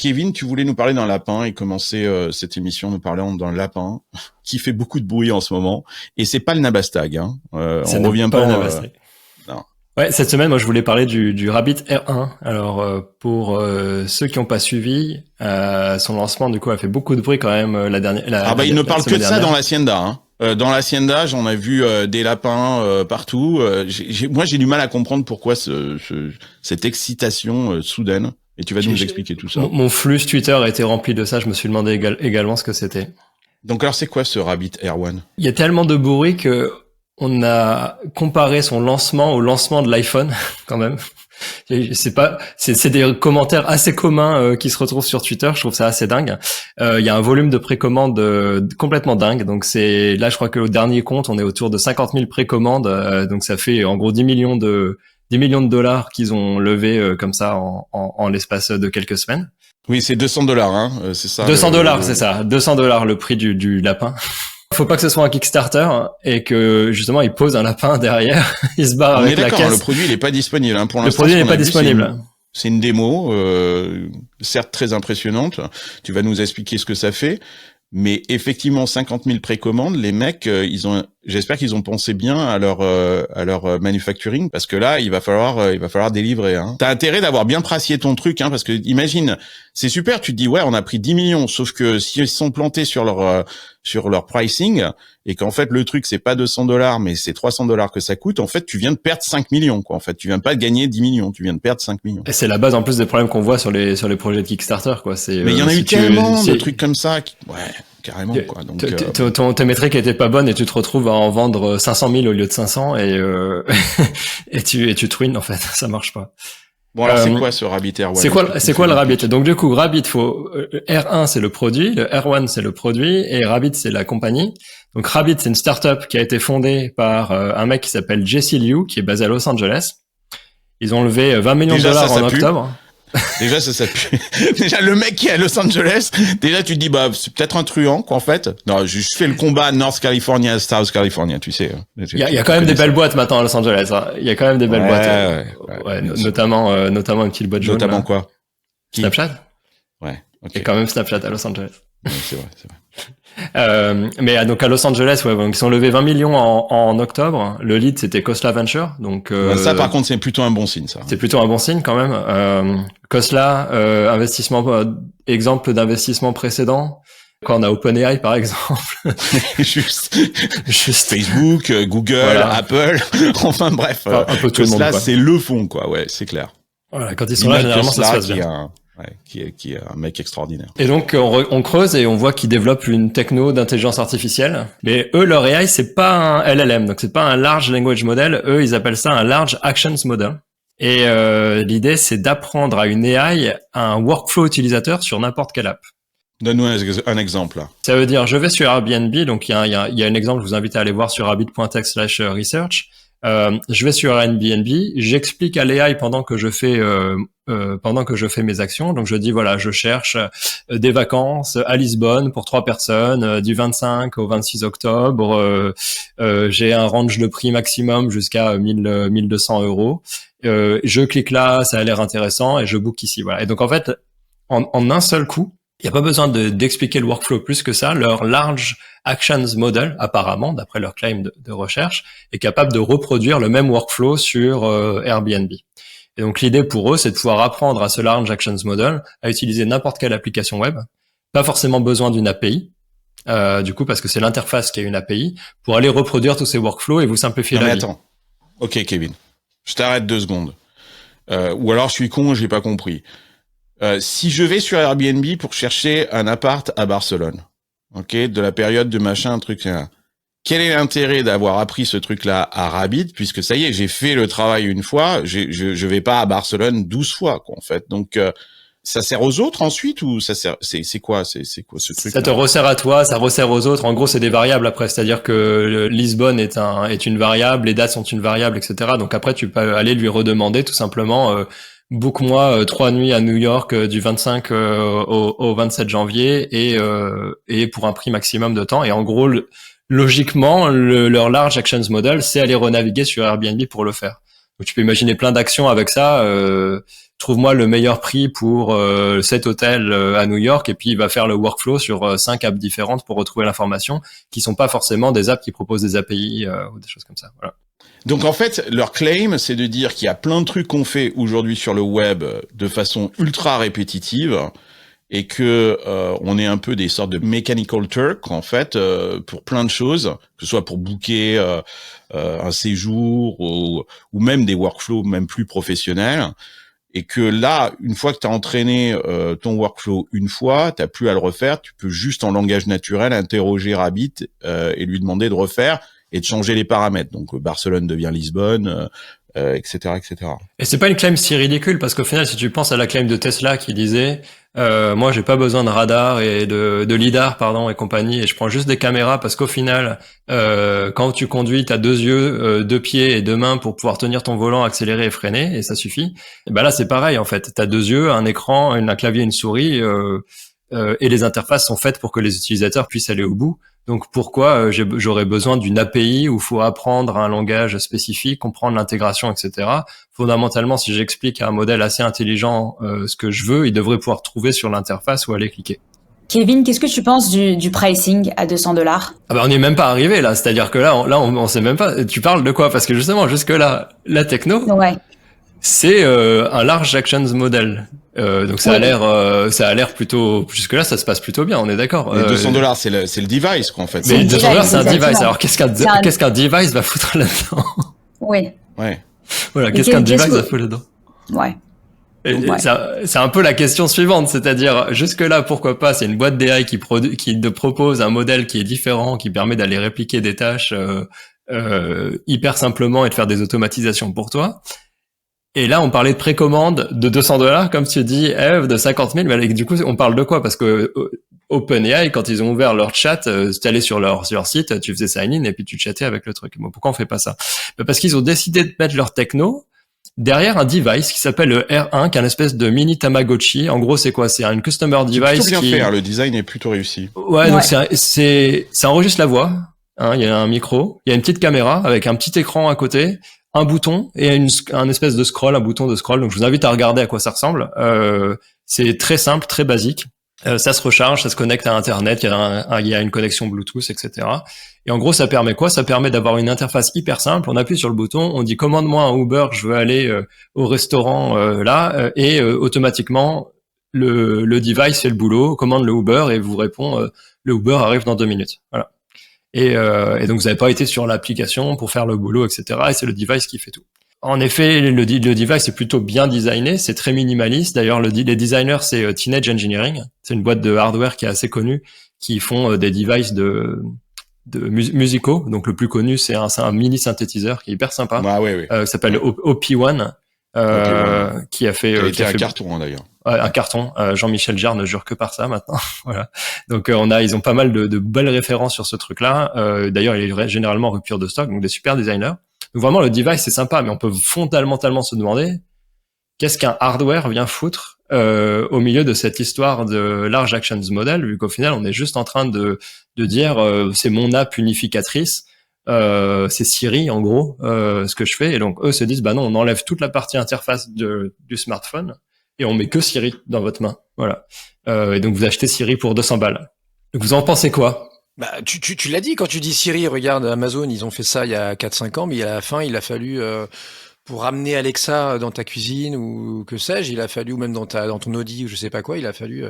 Kevin, tu voulais nous parler d'un lapin et commencer cette émission nous parlant d'un lapin qui fait beaucoup de bruit en ce moment. Et c'est pas le Nabastag. Hein. On revient pas. Le Nabastag. Non. Ouais, cette semaine, moi, je voulais parler du Rabbit R1. Alors, pour ceux qui n'ont pas suivi, son lancement, du coup, a fait beaucoup de bruit quand même la dernière. Il ne parle que de ça dans l'Hacienda. Hein. Dans l'Hacienda, j'en ai vu des lapins partout. Moi, j'ai du mal à comprendre pourquoi cette excitation soudaine. Et tu vas nous expliquer tout ça. Mon flux Twitter a été rempli de ça. Je me suis demandé également ce que c'était. Donc, alors, c'est quoi ce Rabbit R1 ? Il y a tellement de bruit que on a comparé son lancement au lancement de l'iPhone, quand même. C'est des commentaires assez communs qui se retrouvent sur Twitter. Je trouve ça assez dingue. Il y a un volume de précommandes complètement dingue. Donc là, je crois que au dernier compte, on est autour de 50 000 précommandes. Donc ça fait en gros 10 millions de dollars qu'ils ont levé comme ça en l'espace de quelques semaines. Oui, c'est $200, hein, c'est ça. $200, c'est ça. $200 le prix du lapin. Faut pas que ce soit un Kickstarter et que justement il pose un lapin derrière, il se barre avec la caisse. Le produit il est pas disponible hein. Pour l'instant. Le produit n'est pas disponible. C'est une démo, certes très impressionnante. Tu vas nous expliquer ce que ça fait, mais effectivement 50 000 précommandes. Les mecs, j'espère qu'ils ont pensé bien à leur manufacturing parce que là il va falloir délivrer. Hein. T'as intérêt d'avoir bien pricié ton truc, hein, parce que imagine, c'est super. Tu te dis ouais, on a pris 10 millions, sauf que s'ils sont plantés sur leur pricing et qu'en fait le truc c'est pas $200 mais c'est $300 que ça coûte, en fait tu viens de perdre 5 millions quoi. En fait tu viens pas de gagner 10 millions, tu viens de perdre 5 millions. Et c'est la base en plus des problèmes qu'on voit sur les projets de Kickstarter quoi. Mais il y en a eu tellement de trucs comme ça ouais, carrément quoi. Donc tes métriques étaient pas bonnes et tu te retrouves à en vendre 500 000 au lieu de 500 et tu te ruines en fait, ça marche pas. Bon alors c'est quoi ce Rabbit R1 ? C'est quoi le Rabbit ? Donc du coup Rabbit R1 c'est le produit, le R1 c'est le produit et Rabbit c'est la compagnie. Donc Rabbit c'est une startup qui a été fondée par un mec qui s'appelle Jesse Liu qui est basé à Los Angeles. Ils ont levé 20 millions de dollars en octobre. Déjà ça pue. Déjà le mec qui est à Los Angeles, déjà tu te dis c'est peut-être un truant quoi en fait. Non, je fais le combat North California, South California, tu sais. Il y a quand même des belles boîtes maintenant à Los Angeles. Hein. Il y a quand même des belles boîtes. Ouais, notamment une petite boîte jaune. Notamment quoi ? Snapchat ? Ouais. Okay. Il y a quand même Snapchat à Los Angeles. Ouais, c'est vrai. Mais donc à Los Angeles, donc ils ont levé 20 millions en octobre. Le lead c'était Khosla Venture, donc ça par contre c'est plutôt un bon signe ça. C'est plutôt un bon signe quand même. Khosla, exemple d'investissement précédent. Quand on a OpenAI par exemple, juste Facebook, Google, voilà. Apple, enfin bref, un peu tout le monde. Là c'est le fond quoi, ouais c'est clair. Voilà, quand ils sont là généralement ça se passe bien. Qui est un mec extraordinaire. Et donc on creuse et on voit qu'ils développent une techno d'intelligence artificielle. Mais eux leur AI c'est pas un LLM, donc c'est pas un large language model. Eux ils appellent ça un large actions model. Et l'idée c'est d'apprendre à une AI un workflow utilisateur sur n'importe quelle app. Donne-nous un exemple là. Ça veut dire je vais sur Airbnb, donc il y a un exemple, je vous invite à aller voir sur rabbit.tech/research. Je vais sur Airbnb, j'explique à l'AI pendant que je fais mes actions. Donc je dis voilà, je cherche des vacances à Lisbonne pour 3 personnes du 25 au 26 octobre. J'ai un range de prix maximum jusqu'à 1200 €. Je clique là, ça a l'air intéressant et je book ici. Voilà. Et donc en fait, en un seul coup, il n'y a pas besoin d'expliquer le workflow plus que ça. Leur large actions model, apparemment, d'après leur claim de recherche, est capable de reproduire le même workflow sur Airbnb. Et donc l'idée pour eux, c'est de pouvoir apprendre à ce large actions model à utiliser n'importe quelle application web, pas forcément besoin d'une API, du coup parce que c'est l'interface qui a une API, pour aller reproduire tous ces workflows et vous simplifier la vie. Attends, ok Kevin, je t'arrête 2 secondes. Ou alors je suis con, j'ai pas compris. Si je vais sur Airbnb pour chercher un appart à Barcelone, ok, de la période de machin, un truc, quel est l'intérêt d'avoir appris ce truc-là à Rabbit, puisque ça y est, j'ai fait le travail une fois, je vais pas à Barcelone 12 fois, quoi, en fait. Donc, ça sert aux autres ensuite ou ça sert, c'est quoi ce truc? Ça te resserre à toi, ça resserre aux autres. En gros, c'est des variables après, c'est-à-dire que Lisbonne est une variable, les dates sont une variable, etc. Donc après, tu peux aller lui redemander tout simplement. Book-moi 3 nuits à New York du 25 au 27 janvier et pour un prix maximum de temps. Et en gros, logiquement, leur large actions model, c'est aller renaviguer sur Airbnb pour le faire. Donc tu peux imaginer plein d'actions avec ça. Trouve-moi le meilleur prix pour cet hôtel à New York, et puis il va faire le workflow sur 5 apps différentes pour retrouver l'information, qui sont pas forcément des apps qui proposent des API ou des choses comme ça. Voilà. Donc en fait, leur claim, c'est de dire qu'il y a plein de trucs qu'on fait aujourd'hui sur le web de façon ultra répétitive, et que on est un peu des sortes de mechanical turk en fait pour plein de choses, que ce soit pour booker un séjour ou même des workflows même plus professionnels, et que là, une fois que tu as entraîné ton workflow une fois, t'as plus à le refaire, tu peux juste en langage naturel interroger Rabbit et lui demander de refaire et de changer les paramètres. Donc Barcelone devient Lisbonne, etc., etc. Et c'est pas une claim si ridicule, parce qu'au final, si tu penses à la claim de Tesla qui disait moi j'ai pas besoin de radar et de lidar et compagnie, et je prends juste des caméras parce qu'au final quand tu conduis, t'as 2 yeux, 2 pieds et 2 mains pour pouvoir tenir ton volant, accélérer et freiner, et ça suffit. Et ben là c'est pareil en fait, t'as 2 yeux, un écran, un clavier, une souris, et les interfaces sont faites pour que les utilisateurs puissent aller au bout. Donc pourquoi j'aurais besoin d'une API où il faut apprendre un langage spécifique, comprendre l'intégration, etc. Fondamentalement, si j'explique à un modèle assez intelligent ce que je veux, il devrait pouvoir trouver sur l'interface où aller cliquer. Kevin, qu'est-ce que tu penses du pricing à $200? Ah bah on n'y est même pas arrivé là, c'est-à-dire que là on sait même pas. Tu parles de quoi? Parce que justement jusque là la techno, Ouais. c'est un large actions model. Donc ça a l'air plutôt, jusque là ça se passe plutôt bien, on est d'accord. Les $200 c'est le device quoi en fait. Mais $200 c'est un device. Exactement. Alors qu'est-ce qu'un device va foutre là-dedans? Oui. Ouais. Voilà, qu'est-ce qu'un device va foutre là-dedans? Ouais. Et Ouais. c'est un peu la question suivante, c'est-à-dire jusque là pourquoi pas, c'est une boîte d'AI qui te propose un modèle qui est différent, qui permet d'aller répliquer des tâches hyper simplement et de faire des automatisations pour toi. Et là, on parlait de précommande de $200, comme tu dis, Eve, de 50 000. Mais du coup, on parle de quoi? Parce que OpenAI, quand ils ont ouvert leur chat, tu allais sur leur site, tu faisais sign in et puis tu chattais avec le truc. Bon, pourquoi on fait pas ça? Parce qu'ils ont décidé de mettre leur techno derrière un device qui s'appelle le R1, qui est une espèce de mini Tamagotchi. En gros, c'est quoi? C'est une customer device. C'est plutôt bien fait, le design est plutôt réussi. Ouais, donc ça enregistre la voix. Il y a un micro, il y a une petite caméra avec un petit écran à côté, un bouton et un espèce de scroll, un bouton de scroll. Donc je vous invite à regarder à quoi ça ressemble. C'est très simple, très basique. Ça se recharge, ça se connecte à Internet, il y a une connexion Bluetooth, etc. Et en gros, ça permet quoi? Ça permet d'avoir une interface hyper simple. On appuie sur le bouton, on dit commande-moi un Uber, je veux aller au restaurant et automatiquement le device fait le boulot, commande le Uber et vous répond le Uber arrive dans 2 minutes. Voilà. Et donc vous n'avez pas été sur l'application pour faire le boulot, etc. Et c'est le device qui fait tout. En effet, le device est plutôt bien designé, c'est très minimaliste. D'ailleurs, les designers, c'est Teenage Engineering. C'est une boîte de hardware qui est assez connue, qui font des devices de musicaux. Donc le plus connu, c'est un mini synthétiseur qui est hyper sympa, Oui. qui s'appelle OP1, qui a fait un carton d'ailleurs. Un carton. Jean-Michel Jarre ne jure que par ça maintenant. Voilà. Donc ils ont pas mal de belles références sur ce truc-là. D'ailleurs, il est généralement en rupture de stock, donc des super designers. Donc vraiment, le device c'est sympa, mais on peut fondamentalement se demander qu'est-ce qu'un hardware vient foutre au milieu de cette histoire de large actions model, vu qu'au final, on est juste en train de dire c'est mon app unificatrice. C'est Siri en gros ce que je fais, et donc eux se disent bah non, on enlève toute la partie interface du smartphone et on met que Siri dans votre main, voilà. Et donc vous achetez Siri pour 200 balles. Donc vous en pensez quoi? Bah, tu l'as dit quand tu dis Siri, regarde Amazon, ils ont fait ça il y a 4-5 ans, mais à la fin, il a fallu pour ramener Alexa dans ta cuisine ou que sais-je, il a fallu, ou même dans ton Audi ou je sais pas quoi, il a fallu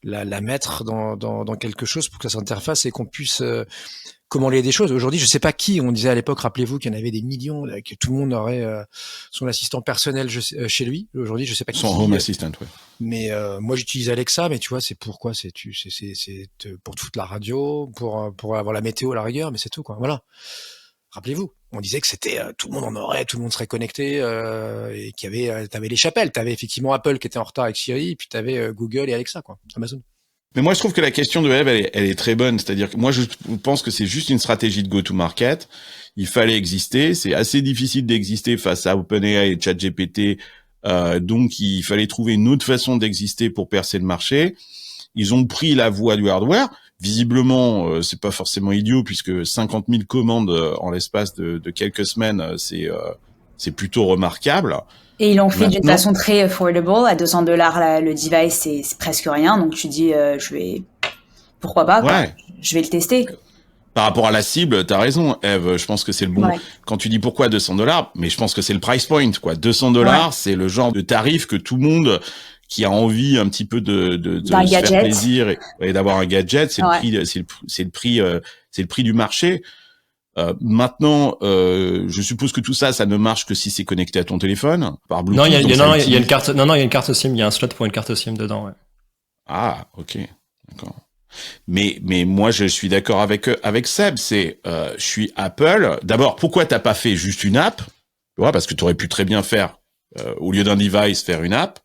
la mettre dans quelque chose pour que ça s'interface et qu'on puisse commander des choses. Aujourd'hui, je sais pas qui, on disait à l'époque, rappelez-vous qu'il y en avait des millions, que tout le monde aurait son assistant personnel chez lui. Aujourd'hui, je sais pas qui. Son home assistant, ouais. Mais moi, j'utilise Alexa, mais tu vois, c'est pourquoi? C'est pour te foutre la radio, pour avoir la météo à la rigueur, mais c'est tout, quoi. Voilà. Rappelez-vous, on disait que c'était tout le monde en aurait, tout le monde serait connecté et qu'il y avait, t'avais les chapelles, t'avais effectivement Apple qui était en retard avec Siri, et puis t'avais Google et Alexa, quoi, Amazon. Mais moi, je trouve que la question de Eve, elle est très bonne. C'est-à-dire que moi, je pense que c'est juste une stratégie de go-to-market. Il fallait exister. C'est assez difficile d'exister face à OpenAI et ChatGPT. Donc, il fallait trouver une autre façon d'exister pour percer le marché. Ils ont pris la voie du hardware. Visiblement, c'est pas forcément idiot puisque 50 000 commandes en l'espace de quelques semaines, c'est plutôt remarquable. Et ils l'ont fait d'une Maintenant- façon très affordable. À $200, le device, c'est presque rien. Donc tu dis, pourquoi pas, quoi. Ouais. Je vais le tester. Par rapport à la cible, t'as raison, Eve. Je pense que c'est le bon. Ouais. Quand tu dis pourquoi $200, mais je pense que c'est le price point, quoi. $200, Ouais. c'est le genre de tarif que tout le monde qui a envie un petit peu de D'un se faire gadget. plaisir et d'avoir un gadget, c'est Ouais. le prix du marché. Maintenant, je suppose que tout ça ne marche que si c'est connecté à ton téléphone par Bluetooth. Non, il y a donc ça une utilise- carte. Non, il y a une carte SIM. Il y a un slot pour une carte SIM dedans. Ouais. Ah, ok, d'accord. Mais moi je suis d'accord avec Seb. Je suis Apple. D'abord, pourquoi t'as pas fait juste une app? Tu vois, parce que t'aurais pu très bien faire au lieu d'un device faire une app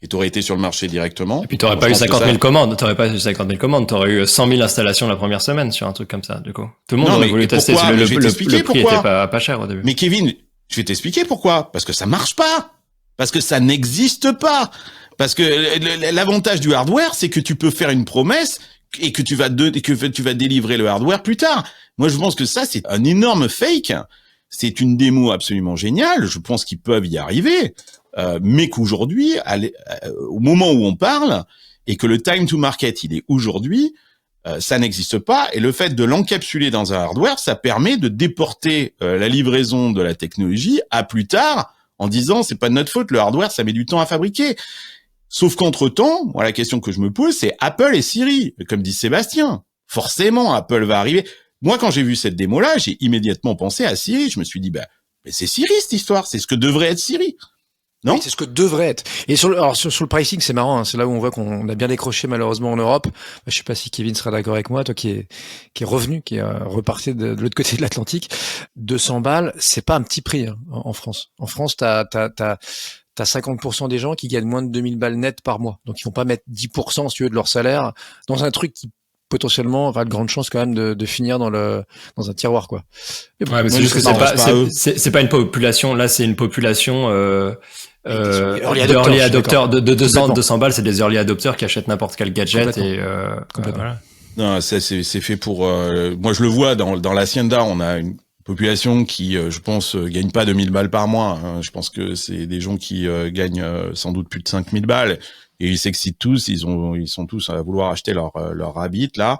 et t'aurais été sur le marché directement. Et puis t'aurais Moi, pas je eu pense que 50 ça- 000 commandes. T'aurais pas eu 50 000 commandes. T'aurais eu 100 000 installations la première semaine sur un truc comme ça. Du coup, tout le monde Non, aurait mais voulu tester. pourquoi? Le Je vais t'expliquer prix pourquoi. était pas cher au début. Mais Kevin, je vais t'expliquer pourquoi. Parce que ça marche pas. Parce que ça n'existe pas. Parce que l'avantage du hardware, c'est que tu peux faire une promesse et que tu vas délivrer le hardware plus tard. Moi, je pense que ça, c'est un énorme fake. C'est une démo absolument géniale. Je pense qu'ils peuvent y arriver. Mais qu'aujourd'hui, au moment où on parle, et que le time to market, il est aujourd'hui, ça n'existe pas. Et le fait de l'encapsuler dans un hardware, ça permet de déporter la livraison de la technologie à plus tard, en disant c'est pas de notre faute, le hardware, ça met du temps à fabriquer. Sauf qu'entre-temps, moi, la question que je me pose, c'est Apple et Siri. Comme dit Sébastien, forcément, Apple va arriver. Moi, quand j'ai vu cette démo-là, j'ai immédiatement pensé à Siri. Je me suis dit, mais c'est Siri, cette histoire. C'est ce que devrait être Siri. Non? Oui, c'est ce que devrait être. Et sur le pricing, c'est marrant, hein, c'est là où on voit qu'on a bien décroché malheureusement en Europe. Je sais pas si Kevin sera d'accord avec moi, toi qui est revenu, qui est reparti de l'autre côté de l'Atlantique. 200 balles, c'est pas un petit prix, hein, en France. En France, t'as 50% des gens qui gagnent moins de 2000 balles net par mois. Donc ils vont pas mettre 10% si tu veux de leur salaire dans un truc qui potentiellement aura de grandes chances quand même de finir dans un tiroir, quoi. Mais bon, Ouais, mais c'est moi, juste que je sais pas, c'est pas une population. Là, c'est une population early d'early adopters, adopteurs. De Complètement. 200 balles, c'est des early adopteurs qui achètent n'importe quel gadget Complètement. et Complètement. voilà. Non, ça, c'est fait pour, moi, je le vois dans l'Hacienda, on a une population qui, je pense, gagne pas 2000 balles par mois. Hein. Je pense que c'est des gens qui gagnent sans doute plus de 5000 balles. Et ils s'excitent tous, ils sont tous à vouloir acheter leur Rabbit, là.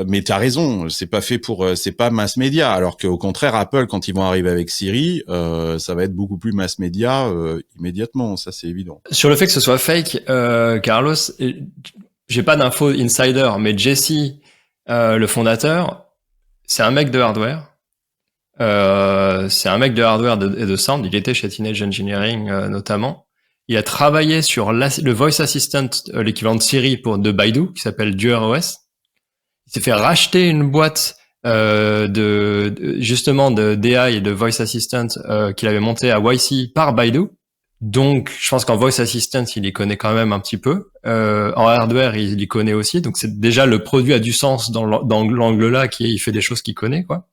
Mais t'as raison, c'est pas fait pour, c'est pas mass média. Alors qu'au contraire, Apple, quand ils vont arriver avec Siri, ça va être beaucoup plus mass média immédiatement. Ça, c'est évident. Sur le fait que ce soit fake, Carlos, j'ai pas d'infos insider, mais Jesse, le fondateur, c'est un mec de hardware. C'est un mec de hardware et de sound. Il était chez Teenage Engineering notamment. Il a travaillé sur le voice assistant, l'équivalent de Siri de Baidu, qui s'appelle DuerOS. Il s'est fait racheter une boîte justement de d'AI et de voice assistant qu'il avait monté à YC par Baidu. Donc, je pense qu'en voice assistant, il y connaît quand même un petit peu. En hardware, il y connaît aussi. Donc, c'est déjà le produit a du sens dans l'angle-là, il fait des choses qu'il connaît, quoi.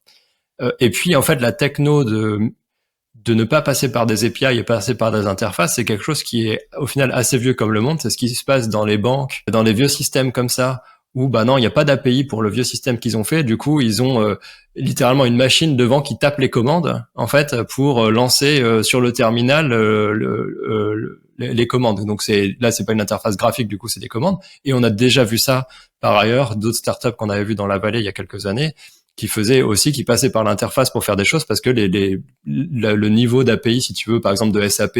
Et puis, en fait, la techno de ne pas passer par des API et passer par des interfaces, c'est quelque chose qui est au final assez vieux comme le monde. C'est ce qui se passe dans les banques, dans les vieux systèmes comme ça, où non, il n'y a pas d'API pour le vieux système qu'ils ont fait. Du coup, ils ont littéralement une machine devant qui tape les commandes, en fait, pour lancer sur le terminal les commandes. Donc c'est pas une interface graphique, du coup, c'est des commandes. Et on a déjà vu ça par ailleurs, d'autres startups qu'on avait vu dans la vallée il y a quelques années, qui passaient par l'interface pour faire des choses parce que le niveau d'API, si tu veux, par exemple de SAP,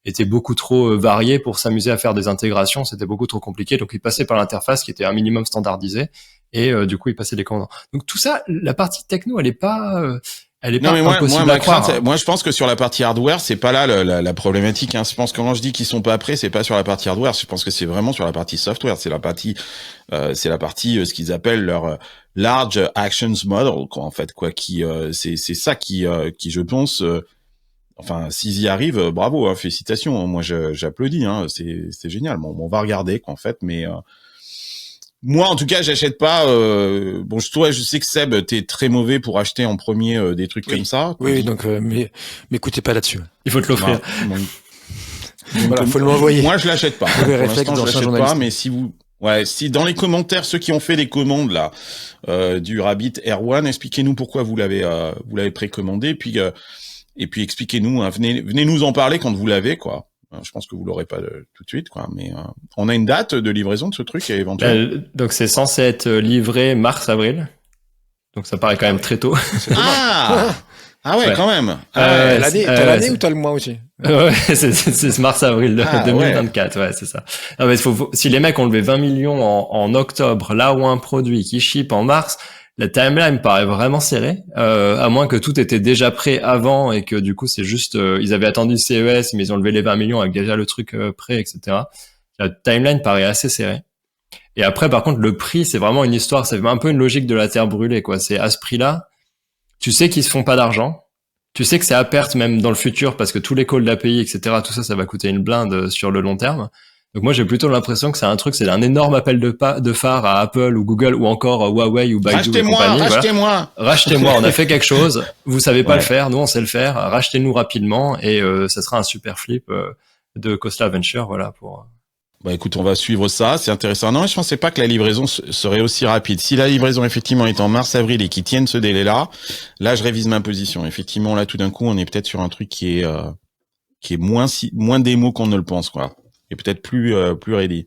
était beaucoup trop varié pour s'amuser à faire des intégrations, c'était beaucoup trop compliqué, donc ils passaient par l'interface qui était un minimum standardisé et du coup ils passaient des commandes. Donc tout ça, la partie techno, elle est pas impossible à croire. Moi, je pense que sur la partie hardware, c'est pas là la problématique. Hein. Je pense que quand je dis qu'ils sont pas prêts, c'est pas sur la partie hardware. Je pense que c'est vraiment sur la partie software. C'est la partie ce qu'ils appellent leur large actions model, quoi, en fait, quoi. C'est ça qui, je pense. Enfin, s'ils y arrivent, bravo, hein, félicitations. Hein. Moi, j'applaudis. Hein. C'est génial. Bon, on va regarder, quoi, en fait, mais. Moi, en tout cas, j'achète pas. Bon, je sais que Seb, t'es très mauvais pour acheter en premier des trucs comme ça. Oui, donc mais m'écoutez pas là-dessus. Il faut te l'offrir. Voilà, Voilà, faut l'envoyer. Moi, je l'achète pas. Pour l'instant, je l'achète pas. Mais si vous, Ouais, si dans les commentaires, ceux qui ont fait des commandes là du Rabbit Air One, expliquez-nous pourquoi vous l'avez précommandé, et puis expliquez-nous, hein, venez nous en parler quand vous l'avez, quoi. Je pense que vous l'aurez pas tout de suite, quoi. Mais on a une date de livraison de ce truc éventuellement. Donc c'est censé être livré mars-avril. Donc ça paraît quand même très tôt. Ah ouais, Ouais. quand même. T'as l'année c'est- ou t'as le mois aussi? Ouais, c'est mars-avril Ah, 2024, ouais, c'est ça. Non, mais si les mecs ont levé 20 millions en octobre, là où un produit qui ship en mars, la timeline me paraît vraiment serrée, à moins que tout était déjà prêt avant et que du coup c'est juste, ils avaient attendu le CES, mais ils ont levé les 20 millions avec déjà le truc prêt, etc. La timeline paraît assez serrée. Et après, par contre, le prix, c'est vraiment une histoire, c'est un peu une logique de la terre brûlée, quoi. C'est à ce prix-là, tu sais qu'ils se font pas d'argent. Tu sais que c'est à perte même dans le futur parce que tous les calls d'API, etc., tout ça, ça va coûter une blinde sur le long terme. Donc moi, j'ai plutôt l'impression que c'est un énorme appel de phare à Apple ou Google ou encore Huawei ou Baidu et compagnie. Rachetez-moi. Rachetez-moi, on a fait quelque chose. Vous savez pas Ouais. le faire, nous on sait le faire. Rachetez-nous rapidement et ça sera un super flip de Khosla Venture, voilà pour. Bah écoute, on va suivre ça, c'est intéressant. Non, je pensais pas que la livraison serait aussi rapide. Si la livraison effectivement est en mars-avril et qu'ils tiennent ce délai-là, là je révise ma position. Effectivement, là tout d'un coup, on est peut-être sur un truc qui est moins démo qu'on ne le pense, quoi. Et peut-être plus ready.